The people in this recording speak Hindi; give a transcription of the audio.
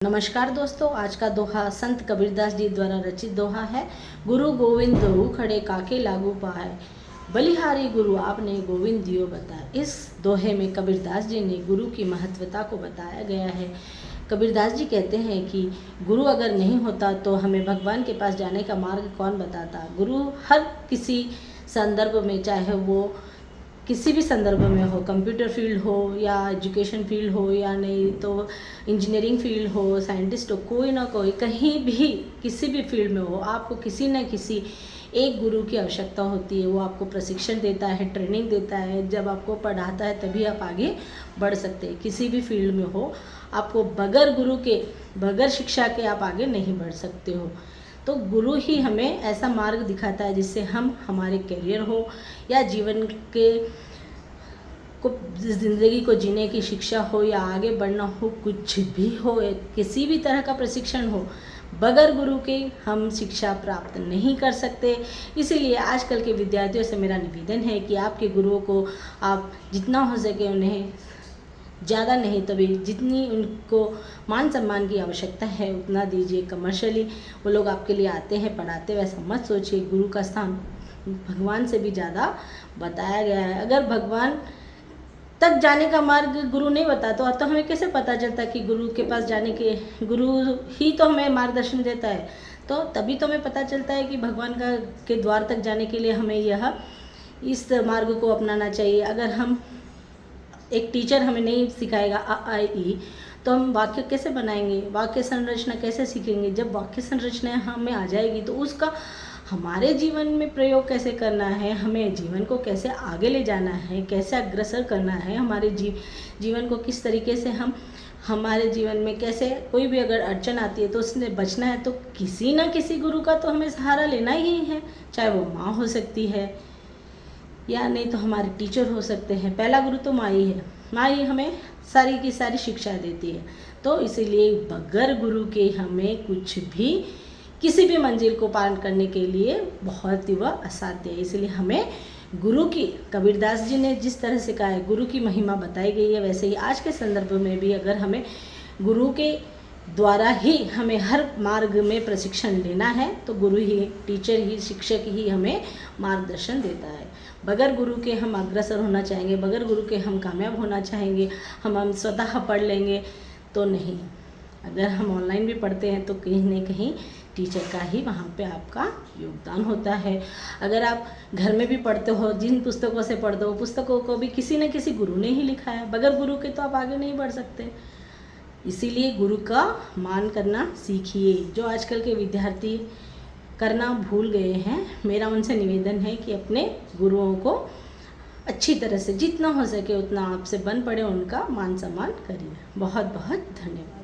नमस्कार दोस्तों, आज का दोहा संत कबीरदास जी द्वारा रचित दोहा है। गुरु गोविंद दो खड़े काके लागू पाए, बलिहारी गुरु आपने गोविंद दियो बताए। इस दोहे में कबीरदास जी ने गुरु की महत्वता को बताया गया है। कबीरदास जी कहते हैं कि गुरु अगर नहीं होता तो हमें भगवान के पास जाने का मार्ग कौन बताता। गुरु हर किसी संदर्भ में, चाहे वो किसी भी संदर्भ में हो, कंप्यूटर फील्ड हो या एजुकेशन फील्ड हो या नहीं तो इंजीनियरिंग फील्ड हो, साइंटिस्ट हो, कोई ना कोई कहीं भी किसी भी फील्ड में हो, आपको किसी न किसी एक गुरु की आवश्यकता होती है। वो आपको प्रशिक्षण देता है, ट्रेनिंग देता है, जब आपको पढ़ाता है तभी आप आगे बढ़ सकते हैं। किसी भी फील्ड में हो, आपको बगैर गुरु के, बगैर शिक्षा के आप आगे नहीं बढ़ सकते हो। तो गुरु ही हमें ऐसा मार्ग दिखाता है जिससे हम हमारे करियर हो या जीवन के को, ज़िंदगी को जीने की शिक्षा हो या आगे बढ़ना हो, कुछ भी हो, किसी भी तरह का प्रशिक्षण हो, बगैर गुरु के हम शिक्षा प्राप्त नहीं कर सकते। इसीलिए आजकल के विद्यार्थियों से मेरा निवेदन है कि आपके गुरुओं को आप जितना हो सके उन्हें ज़्यादा नहीं तो भी जितनी उनको मान सम्मान की आवश्यकता है उतना दीजिए। कमर्शियली वो लोग आपके लिए आते हैं, पढ़ाते, वैसा मत सोचिए। गुरु का स्थान भगवान से भी ज़्यादा बताया गया है। अगर भगवान तक जाने का मार्ग गुरु नहीं बताता तो हमें कैसे पता चलता कि गुरु के पास जाने के, गुरु ही तो हमें मार्गदर्शन देता है। तो तभी तो हमें पता चलता है कि भगवान के द्वार तक जाने के लिए हमें इस मार्ग को अपनाना चाहिए। अगर हम एक टीचर हमें नहीं सिखाएगा अ आ ई तो हम वाक्य कैसे बनाएंगे, वाक्य संरचना कैसे सीखेंगे। जब वाक्य संरचना हमें आ जाएगी तो उसका हमारे जीवन में प्रयोग कैसे करना है, हमें जीवन को कैसे आगे ले जाना है, कैसे अग्रसर करना है, हमारे जीवन को किस तरीके से हम हमारे जीवन में कैसे कोई भी अगर अड़चन आती है तो उससे बचना है, तो किसी न किसी गुरु का तो हमें सहारा लेना ही है। चाहे वो माँ हो सकती है या नहीं तो हमारे टीचर हो सकते हैं। पहला गुरु तो माँ ही है। माँ ही हमें सारी की सारी शिक्षा देती है। तो इसीलिए बगैर गुरु के हमें कुछ भी, किसी भी मंजिल को पार करने के लिए बहुत ही वह असाध्य है। इसलिए हमें गुरु की, कबीरदास जी ने जिस तरह से कहा है गुरु की महिमा बताई गई है, वैसे ही आज के संदर्भ में भी अगर हमें गुरु के द्वारा ही हमें हर मार्ग में प्रशिक्षण लेना है तो गुरु ही, टीचर ही, शिक्षक ही हमें मार्गदर्शन देता है। बगैर गुरु के हम अग्रसर होना चाहेंगे, बगैर गुरु के हम कामयाब होना चाहेंगे, हम स्वतः पढ़ लेंगे तो नहीं। अगर हम ऑनलाइन भी पढ़ते हैं तो कहीं न कहीं टीचर का ही वहाँ पे आपका योगदान होता है। अगर आप घर में भी पढ़ते हो, जिन पुस्तकों से पढ़ते हो, पुस्तकों को भी किसी न किसी गुरु ने ही लिखा है। बगैर गुरु के तो आप आगे नहीं बढ़ सकते। इसीलिए गुरु का मान करना सीखिए। जो आजकल के विद्यार्थी करना भूल गए हैं, मेरा उनसे निवेदन है कि अपने गुरुओं को अच्छी तरह से जितना हो सके उतना आपसे बन पड़े उनका मान सम्मान करिए। बहुत बहुत धन्यवाद।